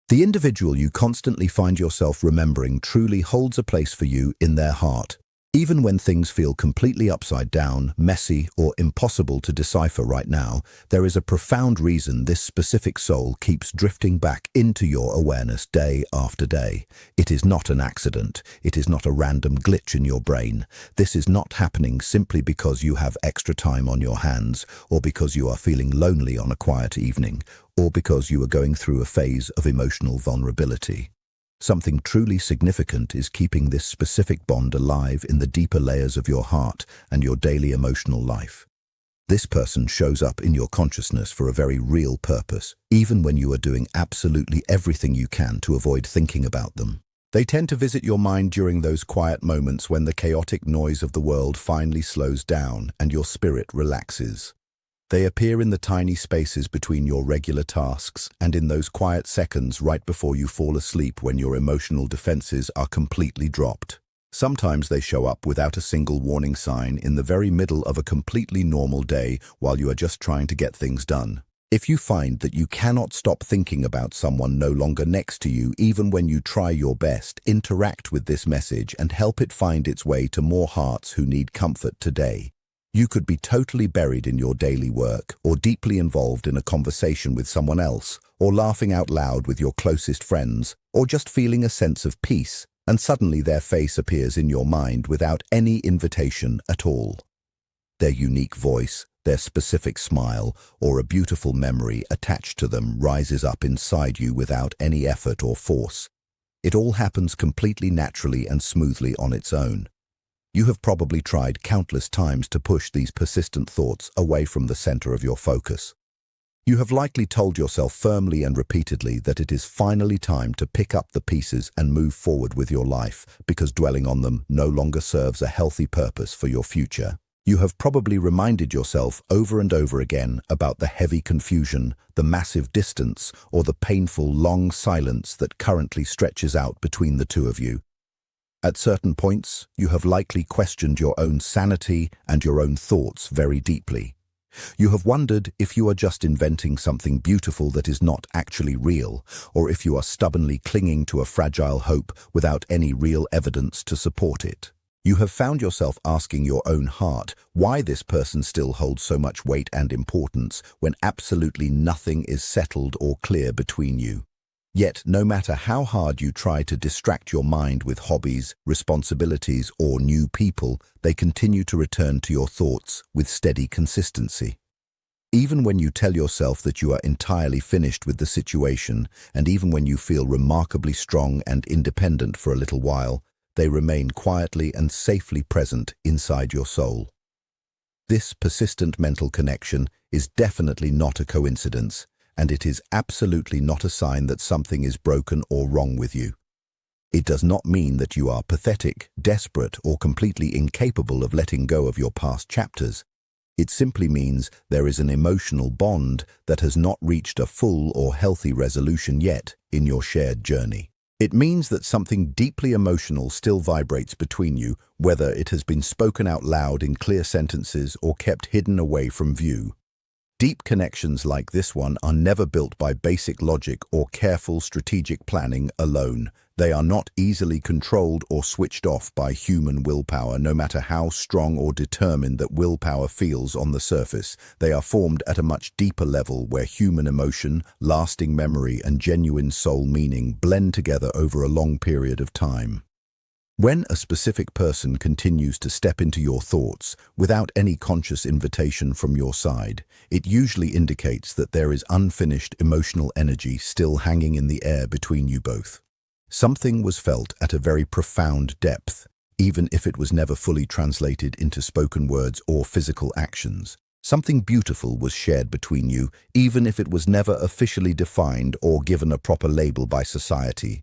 The individual you constantly find yourself remembering truly holds a place for you in their heart. Even when things feel completely upside down, messy, or impossible to decipher right now, there is a profound reason this specific soul keeps drifting back into your awareness day after day. It is not an accident. It is not a random glitch in your brain. This is not happening simply because you have extra time on your hands, or because you are feeling lonely on a quiet evening, or because you are going through a phase of emotional vulnerability. Something truly significant is keeping this specific bond alive in the deeper layers of your heart and your daily emotional life. This person shows up in your consciousness for a very real purpose, even when you are doing absolutely everything you can to avoid thinking about them. They tend to visit your mind during those quiet moments when the chaotic noise of the world finally slows down and your spirit relaxes. They appear in the tiny spaces between your regular tasks and in those quiet seconds right before you fall asleep when your emotional defenses are completely dropped. Sometimes they show up without a single warning sign in the very middle of a completely normal day while you are just trying to get things done. If you find that you cannot stop thinking about someone no longer next to you even when you try your best, interact with this message and help it find its way to more hearts who need comfort today. You could be totally buried in your daily work, or deeply involved in a conversation with someone else, or laughing out loud with your closest friends, or just feeling a sense of peace, and suddenly their face appears in your mind without any invitation at all. Their unique voice, their specific smile, or a beautiful memory attached to them rises up inside you without any effort or force. It all happens completely naturally and smoothly on its own. You have probably tried countless times to push these persistent thoughts away from the center of your focus. You have likely told yourself firmly and repeatedly that it is finally time to pick up the pieces and move forward with your life because dwelling on them no longer serves a healthy purpose for your future. You have probably reminded yourself over and over again about the heavy confusion, the massive distance, or the painful long silence that currently stretches out between the two of you. At certain points, you have likely questioned your own sanity and your own thoughts very deeply. You have wondered if you are just inventing something beautiful that is not actually real, or if you are stubbornly clinging to a fragile hope without any real evidence to support it. You have found yourself asking your own heart why this person still holds so much weight and importance when absolutely nothing is settled or clear between you. Yet, no matter how hard you try to distract your mind with hobbies, responsibilities, or new people, they continue to return to your thoughts with steady consistency. Even when you tell yourself that you are entirely finished with the situation, and even when you feel remarkably strong and independent for a little while, they remain quietly and safely present inside your soul. This persistent mental connection is definitely not a coincidence, and it is absolutely not a sign that something is broken or wrong with you. It does not mean that you are pathetic, desperate, or completely incapable of letting go of your past chapters. It simply means there is an emotional bond that has not reached a full or healthy resolution yet in your shared journey. It means that something deeply emotional still vibrates between you, whether it has been spoken out loud in clear sentences or kept hidden away from view. Deep connections like this one are never built by basic logic or careful strategic planning alone. They are not easily controlled or switched off by human willpower, no matter how strong or determined that willpower feels on the surface. They are formed at a much deeper level where human emotion, lasting memory, and genuine soul meaning blend together over a long period of time. When a specific person continues to step into your thoughts without any conscious invitation from your side, it usually indicates that there is unfinished emotional energy still hanging in the air between you both. Something was felt at a very profound depth, even if it was never fully translated into spoken words or physical actions. Something beautiful was shared between you, even if it was never officially defined or given a proper label by society.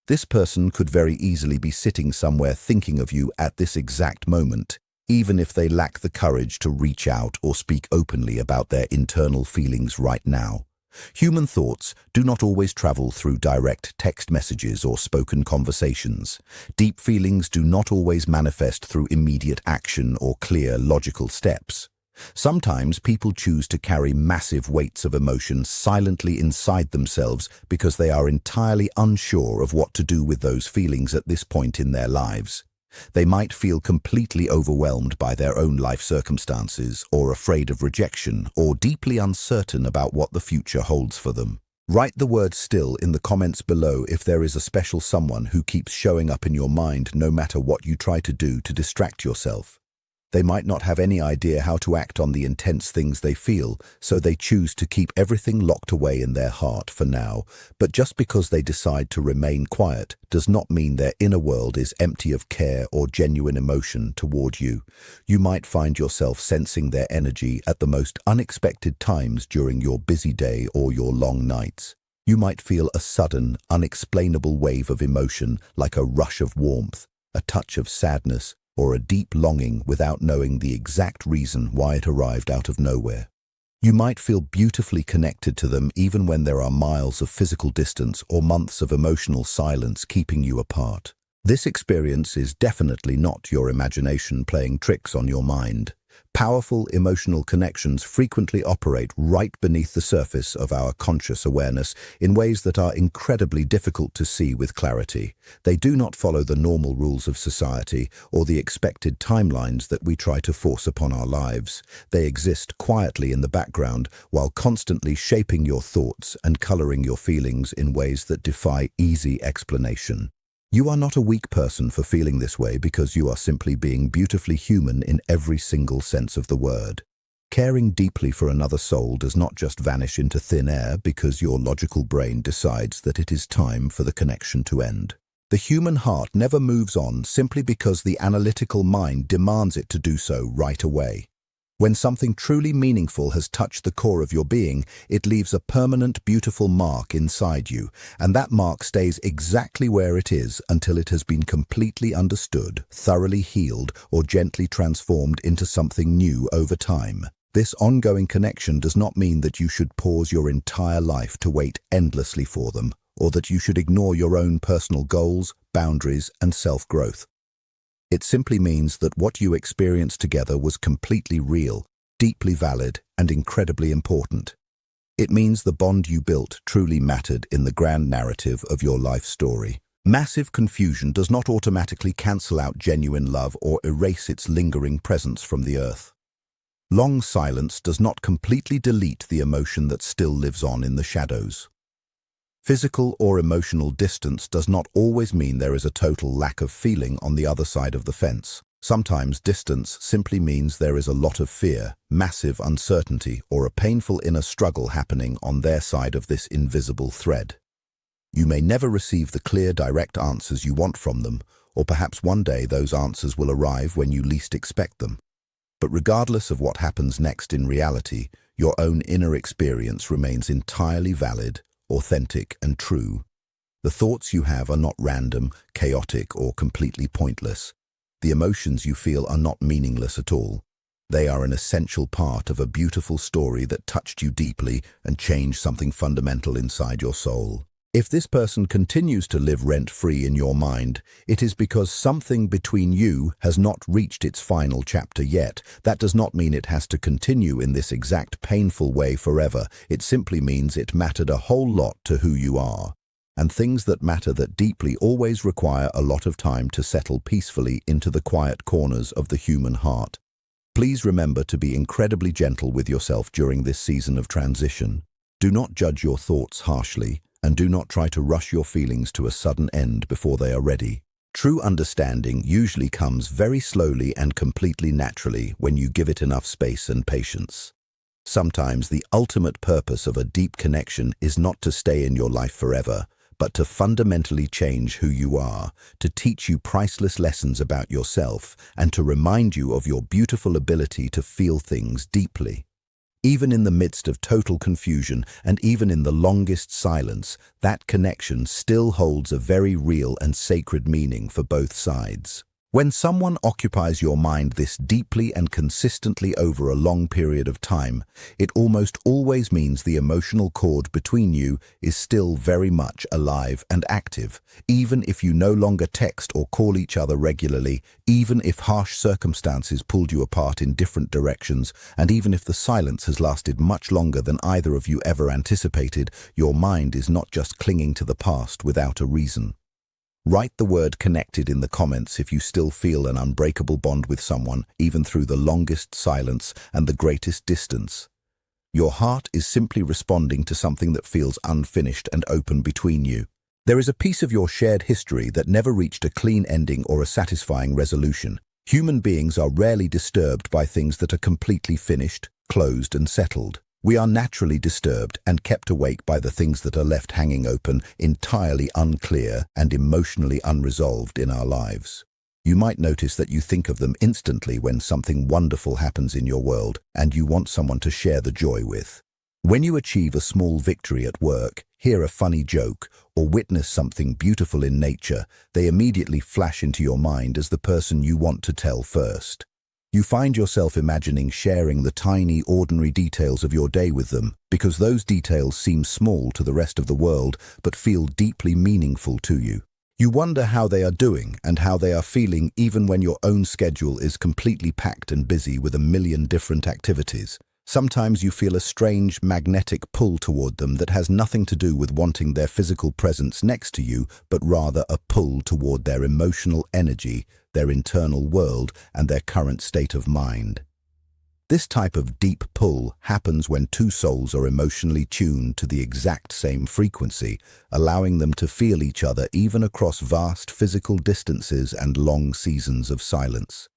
This person could very easily be sitting somewhere thinking of you at this exact moment, even if they lack the courage to reach out or speak openly about their internal feelings right now. Human thoughts do not always travel through direct text messages or spoken conversations. Deep feelings do not always manifest through immediate action or clear, logical steps. Sometimes people choose to carry massive weights of emotion silently inside themselves because they are entirely unsure of what to do with those feelings at this point in their lives. They might feel completely overwhelmed by their own life circumstances, or afraid of rejection, or deeply uncertain about what the future holds for them. Write the word "still" in the comments below if there is a special someone who keeps showing up in your mind no matter what you try to do to distract yourself. They might not have any idea how to act on the intense things they feel, so they choose to keep everything locked away in their heart for now. But just because they decide to remain quiet does not mean their inner world is empty of care or genuine emotion toward you. You might find yourself sensing their energy at the most unexpected times during your busy day or your long nights. You might feel a sudden, unexplainable wave of emotion, like a rush of warmth, a touch of sadness, or a deep longing without knowing the exact reason why it arrived out of nowhere. You might feel beautifully connected to them even when there are miles of physical distance or months of emotional silence keeping you apart. This experience is definitely not your imagination playing tricks on your mind. Powerful emotional connections frequently operate right beneath the surface of our conscious awareness in ways that are incredibly difficult to see with clarity. They do not follow the normal rules of society or the expected timelines that we try to force upon our lives. They exist quietly in the background while constantly shaping your thoughts and coloring your feelings in ways that defy easy explanation. You are not a weak person for feeling this way because you are simply being beautifully human in every single sense of the word. Caring deeply for another soul does not just vanish into thin air because your logical brain decides that it is time for the connection to end. The human heart never moves on simply because the analytical mind demands it to do so right away. When something truly meaningful has touched the core of your being, it leaves a permanent, beautiful mark inside you, and that mark stays exactly where it is until it has been completely understood, thoroughly healed, or gently transformed into something new over time. This ongoing connection does not mean that you should pause your entire life to wait endlessly for them, or that you should ignore your own personal goals, boundaries, and self-growth. It simply means that what you experienced together was completely real, deeply valid, and incredibly important. It means the bond you built truly mattered in the grand narrative of your life story. Massive confusion does not automatically cancel out genuine love or erase its lingering presence from the earth. Long silence does not completely delete the emotion that still lives on in the shadows. Physical or emotional distance does not always mean there is a total lack of feeling on the other side of the fence. Sometimes distance simply means there is a lot of fear, massive uncertainty, or a painful inner struggle happening on their side of this invisible thread. You may never receive the clear, direct answers you want from them, or perhaps one day those answers will arrive when you least expect them. But regardless of what happens next in reality, your own inner experience remains entirely valid, authentic, and true. The thoughts you have are not random, chaotic, or completely pointless. The emotions you feel are not meaningless at all. They are an essential part of a beautiful story that touched you deeply and changed something fundamental inside your soul. If this person continues to live rent-free in your mind, it is because something between you has not reached its final chapter yet. That does not mean it has to continue in this exact painful way forever. It simply means it mattered a whole lot to who you are. And things that matter that deeply always require a lot of time to settle peacefully into the quiet corners of the human heart. Please remember to be incredibly gentle with yourself during this season of transition. Do not judge your thoughts harshly, and do not try to rush your feelings to a sudden end before they are ready. True understanding usually comes very slowly and completely naturally when you give it enough space and patience. Sometimes the ultimate purpose of a deep connection is not to stay in your life forever, but to fundamentally change who you are, to teach you priceless lessons about yourself, and to remind you of your beautiful ability to feel things deeply. Even in the midst of total confusion and even in the longest silence, that connection still holds a very real and sacred meaning for both sides. When someone occupies your mind this deeply and consistently over a long period of time, it almost always means the emotional cord between you is still very much alive and active. Even if you no longer text or call each other regularly, even if harsh circumstances pulled you apart in different directions, and even if the silence has lasted much longer than either of you ever anticipated, your mind is not just clinging to the past without a reason. Write the word connected in the comments if you still feel an unbreakable bond with someone, even through the longest silence and the greatest distance. Your heart is simply responding to something that feels unfinished and open between you. There is a piece of your shared history that never reached a clean ending or a satisfying resolution. Human beings are rarely disturbed by things that are completely finished, closed, and settled. We are naturally disturbed and kept awake by the things that are left hanging open, entirely unclear and emotionally unresolved in our lives. You might notice that you think of them instantly when something wonderful happens in your world and you want someone to share the joy with. When you achieve a small victory at work, hear a funny joke, or witness something beautiful in nature, they immediately flash into your mind as the person you want to tell first. You find yourself imagining sharing the tiny, ordinary details of your day with them, because those details seem small to the rest of the world, but feel deeply meaningful to you. You wonder how they are doing and how they are feeling even when your own schedule is completely packed and busy with a million different activities. Sometimes you feel a strange magnetic pull toward them that has nothing to do with wanting their physical presence next to you, but rather a pull toward their emotional energy, their internal world, and their current state of mind. This type of deep pull happens when two souls are emotionally tuned to the exact same frequency, allowing them to feel each other even across vast physical distances and long seasons of silence.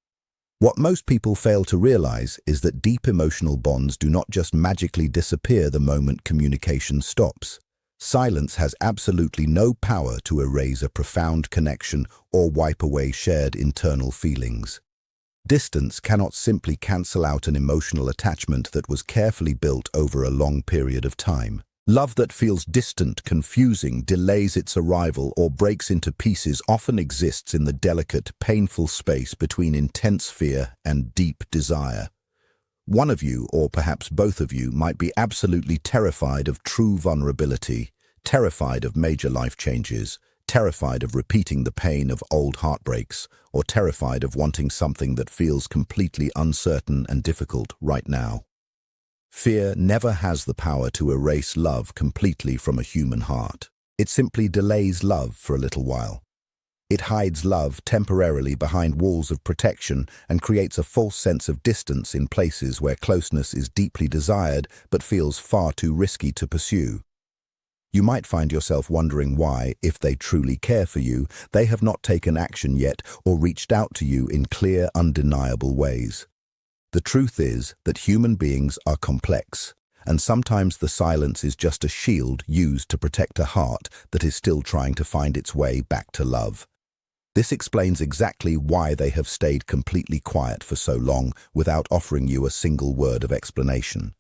What most people fail to realize is that deep emotional bonds do not just magically disappear the moment communication stops. Silence has absolutely no power to erase a profound connection or wipe away shared internal feelings. Distance cannot simply cancel out an emotional attachment that was carefully built over a long period of time. Love that feels distant, confusing, delays its arrival, or breaks into pieces often exists in the delicate, painful space between intense fear and deep desire. One of you, or perhaps both of you, might be absolutely terrified of true vulnerability, terrified of major life changes, terrified of repeating the pain of old heartbreaks, or terrified of wanting something that feels completely uncertain and difficult right now. Fear never has the power to erase love completely from a human heart. It simply delays love for a little while. It hides love temporarily behind walls of protection and creates a false sense of distance in places where closeness is deeply desired but feels far too risky to pursue. You might find yourself wondering why, if they truly care for you, they have not taken action yet or reached out to you in clear, undeniable ways. The truth is that human beings are complex, and sometimes the silence is just a shield used to protect a heart that is still trying to find its way back to love. This explains exactly why they have stayed completely quiet for so long without offering you a single word of explanation.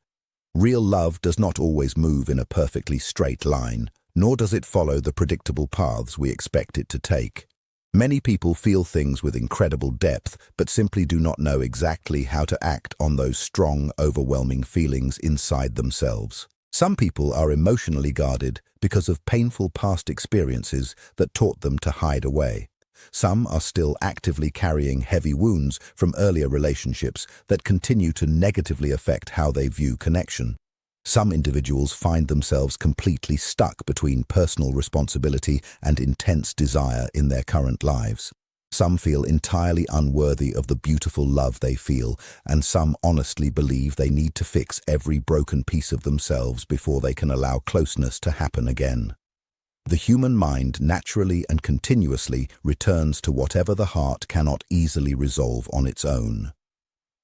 Real love does not always move in a perfectly straight line, nor does it follow the predictable paths we expect it to take. Many people feel things with incredible depth, but simply do not know exactly how to act on those strong, overwhelming feelings inside themselves. Some people are emotionally guarded because of painful past experiences that taught them to hide away. Some are still actively carrying heavy wounds from earlier relationships that continue to negatively affect how they view connection. Some individuals find themselves completely stuck between personal responsibility and intense desire in their current lives. Some feel entirely unworthy of the beautiful love they feel, and some honestly believe they need to fix every broken piece of themselves before they can allow closeness to happen again. The human mind naturally and continuously returns to whatever the heart cannot easily resolve on its own.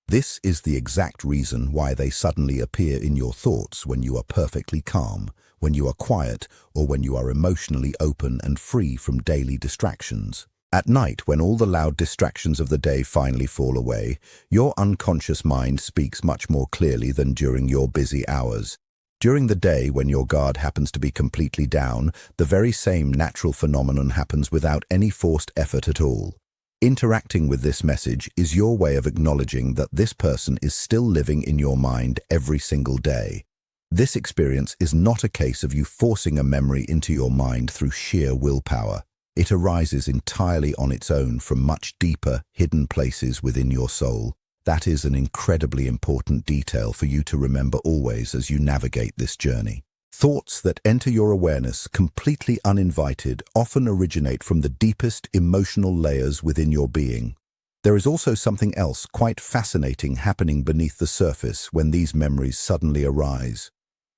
This is the exact reason why they suddenly appear in your thoughts when you are perfectly calm, when you are quiet, or when you are emotionally open and free from daily distractions. At night, when all the loud distractions of the day finally fall away, your unconscious mind speaks much more clearly than during your busy hours. During the day, when your guard happens to be completely down, the very same natural phenomenon happens without any forced effort at all. Interacting with this message is your way of acknowledging that this person is still living in your mind every single day. This experience is not a case of you forcing a memory into your mind through sheer willpower. It arises entirely on its own from much deeper, hidden places within your soul. That is an incredibly important detail for you to remember always as you navigate this journey. Thoughts that enter your awareness completely uninvited often originate from the deepest emotional layers within your being. There is also something else quite fascinating happening beneath the surface when these memories suddenly arise.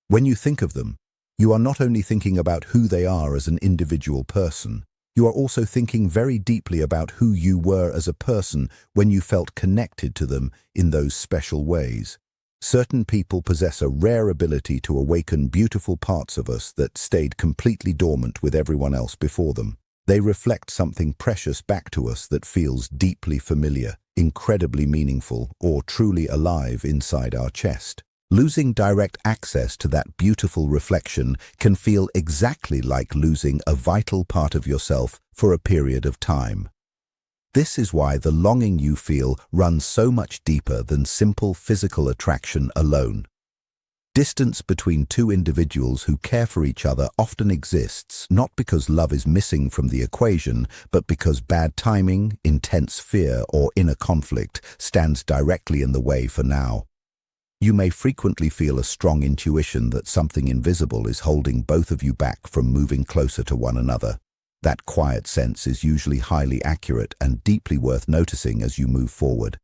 When you think of them, you are not only thinking about who they are as an individual person, you are also thinking very deeply about who you were as a person when you felt connected to them in those special ways. Certain people possess a rare ability to awaken beautiful parts of us that stayed completely dormant with everyone else before them. They reflect something precious back to us that feels deeply familiar, incredibly meaningful, or truly alive inside our chest. Losing direct access to that beautiful reflection can feel exactly like losing a vital part of yourself for a period of time. This is why the longing you feel runs so much deeper than simple physical attraction alone. Distance between two individuals who care for each other often exists not because love is missing from the equation, but because bad timing, intense fear, or inner conflict stands directly in the way for now. You may frequently feel a strong intuition that something invisible is holding both of you back from moving closer to one another. That quiet sense is usually highly accurate and deeply worth noticing as you move forward.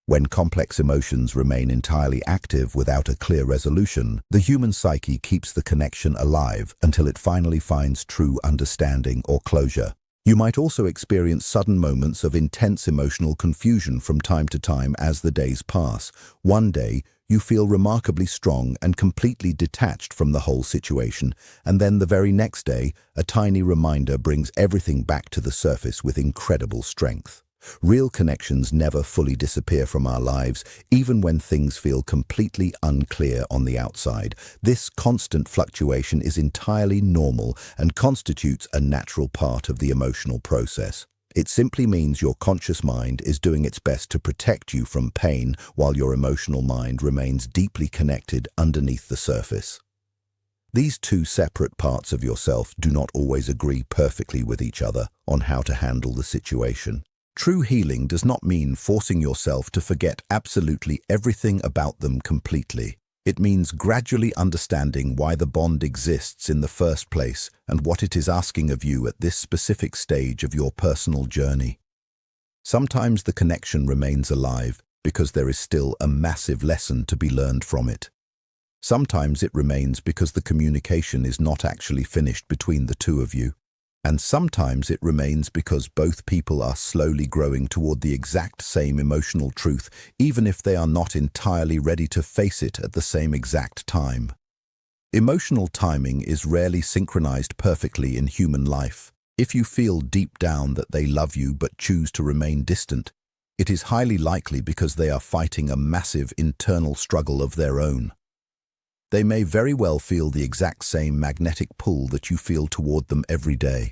When complex emotions remain entirely active without a clear resolution, the human psyche keeps the connection alive until it finally finds true understanding or closure. You might also experience sudden moments of intense emotional confusion from time to time as the days pass. One day, you feel remarkably strong and completely detached from the whole situation, and then the very next day, a tiny reminder brings everything back to the surface with incredible strength. Real connections never fully disappear from our lives, even when things feel completely unclear on the outside. This constant fluctuation is entirely normal and constitutes a natural part of the emotional process. It simply means your conscious mind is doing its best to protect you from pain while your emotional mind remains deeply connected underneath the surface. These two separate parts of yourself do not always agree perfectly with each other on how to handle the situation. True healing does not mean forcing yourself to forget absolutely everything about them completely. It means gradually understanding why the bond exists in the first place and what it is asking of you at this specific stage of your personal journey. Sometimes the connection remains alive because there is still a massive lesson to be learned from it. Sometimes it remains because the communication is not actually finished between the two of you. And sometimes it remains because both people are slowly growing toward the exact same emotional truth, even if they are not entirely ready to face it at the same exact time. Emotional timing is rarely synchronized perfectly in human life. If you feel deep down that they love you but choose to remain distant, it is highly likely because they are fighting a massive internal struggle of their own. They may very well feel the exact same magnetic pull that you feel toward them every day.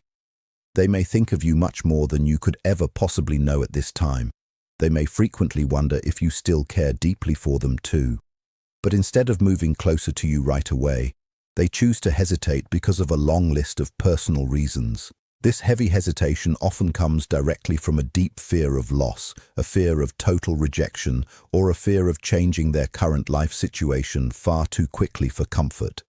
They may think of you much more than you could ever possibly know at this time. They may frequently wonder if you still care deeply for them too. But instead of moving closer to you right away, they choose to hesitate because of a long list of personal reasons. This heavy hesitation often comes directly from a deep fear of loss, a fear of total rejection, or a fear of changing their current life situation far too quickly for comfort.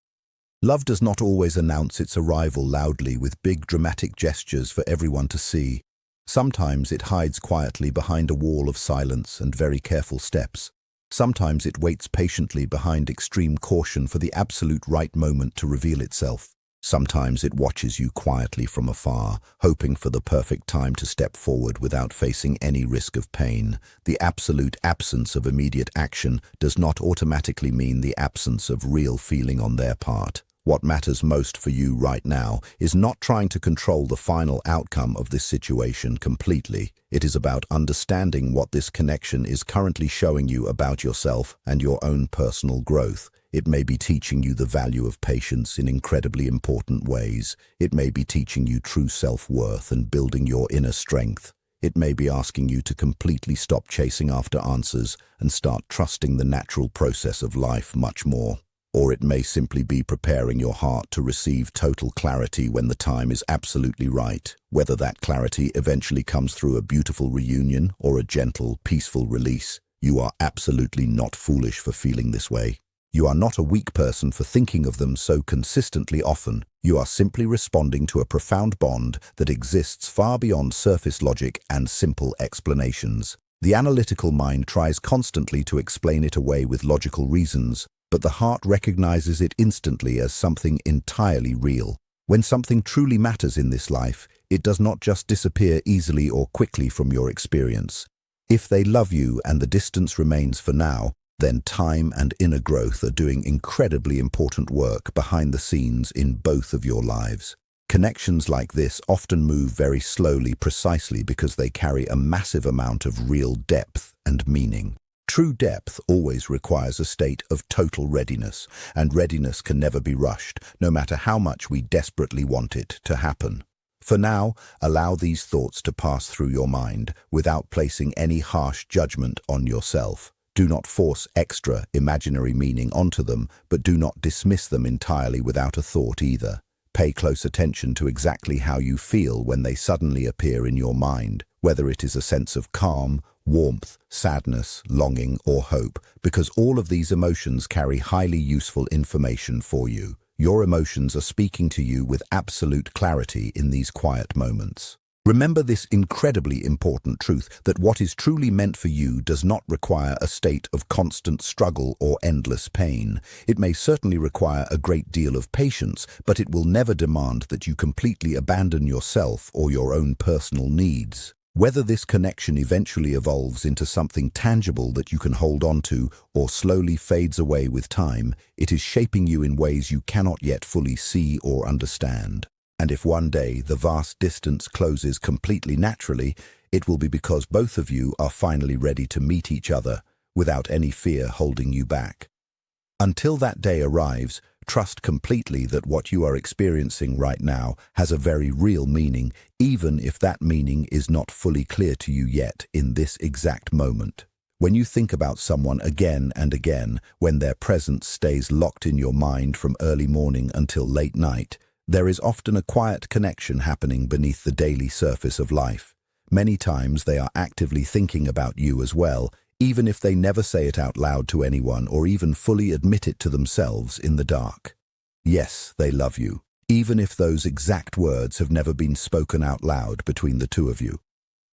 Love does not always announce its arrival loudly with big dramatic gestures for everyone to see. Sometimes it hides quietly behind a wall of silence and very careful steps. Sometimes it waits patiently behind extreme caution for the absolute right moment to reveal itself. Sometimes it watches you quietly from afar, hoping for the perfect time to step forward without facing any risk of pain. The absolute absence of immediate action does not automatically mean the absence of real feeling on their part. What matters most for you right now is not trying to control the final outcome of this situation completely. It is about understanding what this connection is currently showing you about yourself and your own personal growth. It may be teaching you the value of patience in incredibly important ways. It may be teaching you true self-worth and building your inner strength. It may be asking you to completely stop chasing after answers and start trusting the natural process of life much more. Or it may simply be preparing your heart to receive total clarity when the time is absolutely right, whether that clarity eventually comes through a beautiful reunion or a gentle, peaceful release. You are absolutely not foolish for feeling this way. You are not a weak person for thinking of them so consistently often. You are simply responding to a profound bond that exists far beyond surface logic and simple explanations. The analytical mind tries constantly to explain it away with logical reasons, but the heart recognizes it instantly as something entirely real. When something truly matters in this life, it does not just disappear easily or quickly from your experience. If they love you and the distance remains for now, then time and inner growth are doing incredibly important work behind the scenes in both of your lives. Connections like this often move very slowly precisely because they carry a massive amount of real depth and meaning. True depth always requires a state of total readiness, and readiness can never be rushed, no matter how much we desperately want it to happen. For now, allow these thoughts to pass through your mind without placing any harsh judgment on yourself. Do not force extra imaginary meaning onto them, but do not dismiss them entirely without a thought either. Pay close attention to exactly how you feel when they suddenly appear in your mind, whether it is a sense of calm, warmth, sadness, longing, or hope, because all of these emotions carry highly useful information for you. Your emotions are speaking to you with absolute clarity in these quiet moments. Remember this incredibly important truth that what is truly meant for you does not require a state of constant struggle or endless pain. It may certainly require a great deal of patience, but it will never demand that you completely abandon yourself or your own personal needs. Whether this connection eventually evolves into something tangible that you can hold on to or slowly fades away with time, it is shaping you in ways you cannot yet fully see or understand. And if one day the vast distance closes completely naturally, it will be because both of you are finally ready to meet each other without any fear holding you back. Until that day arrives, trust completely that what you are experiencing right now has a very real meaning, even if that meaning is not fully clear to you yet in this exact moment. When you think about someone again and again, when their presence stays locked in your mind from early morning until late night, there is often a quiet connection happening beneath the daily surface of life. Many times they are actively thinking about you as well, even if they never say it out loud to anyone or even fully admit it to themselves in the dark. Yes, they love you, even if those exact words have never been spoken out loud between the two of you.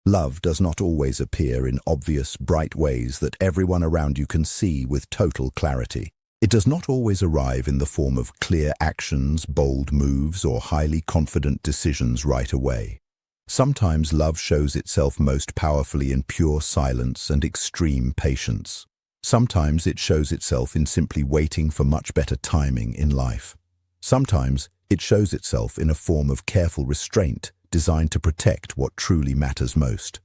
Love does not always appear in obvious, bright ways that everyone around you can see with total clarity. It does not always arrive in the form of clear actions, bold moves, or highly confident decisions right away. Sometimes love shows itself most powerfully in pure silence and extreme patience. Sometimes it shows itself in simply waiting for much better timing in life. Sometimes it shows itself in a form of careful restraint designed to protect what truly matters most.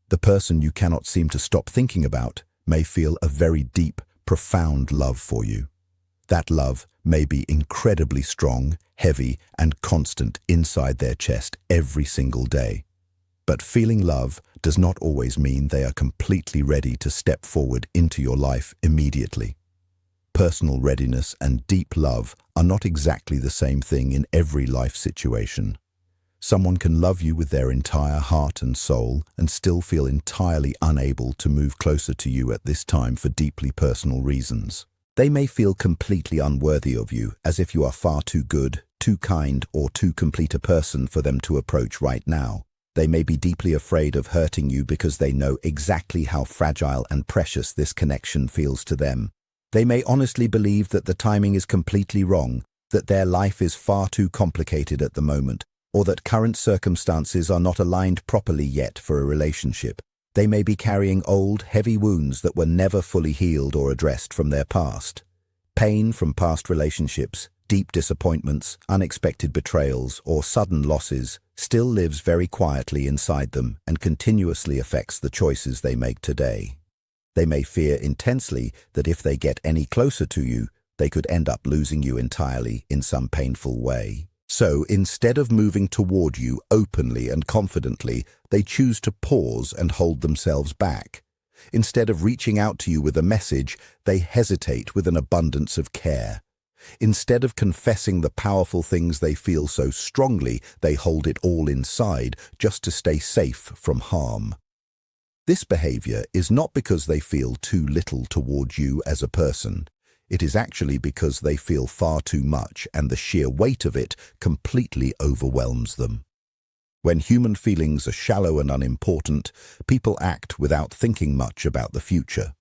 The person you cannot seem to stop thinking about may feel a very deep, profound love for you. That love may be incredibly strong, heavy, and constant inside their chest every single day. But feeling love does not always mean they are completely ready to step forward into your life immediately. Personal readiness and deep love are not exactly the same thing in every life situation. Someone can love you with their entire heart and soul and still feel entirely unable to move closer to you at this time for deeply personal reasons. They may feel completely unworthy of you, as if you are far too good, too kind, or too complete a person for them to approach right now. They may be deeply afraid of hurting you because they know exactly how fragile and precious this connection feels to them. They may honestly believe that the timing is completely wrong, that their life is far too complicated at the moment, or that current circumstances are not aligned properly yet for a relationship. They may be carrying old, heavy wounds that were never fully healed or addressed from their past. Pain from past relationships, deep disappointments, unexpected betrayals, or sudden losses still lives very quietly inside them and continuously affects the choices they make today. They may fear intensely that if they get any closer to you, they could end up losing you entirely in some painful way. So instead of moving toward you openly and confidently, they choose to pause and hold themselves back. Instead of reaching out to you with a message, they hesitate with an abundance of care. Instead of confessing the powerful things they feel so strongly, they hold it all inside just to stay safe from harm. This behavior is not because they feel too little toward you as a person. It is actually because they feel far too much, and the sheer weight of it completely overwhelms them. When human feelings are shallow and unimportant, people act without thinking much about the future.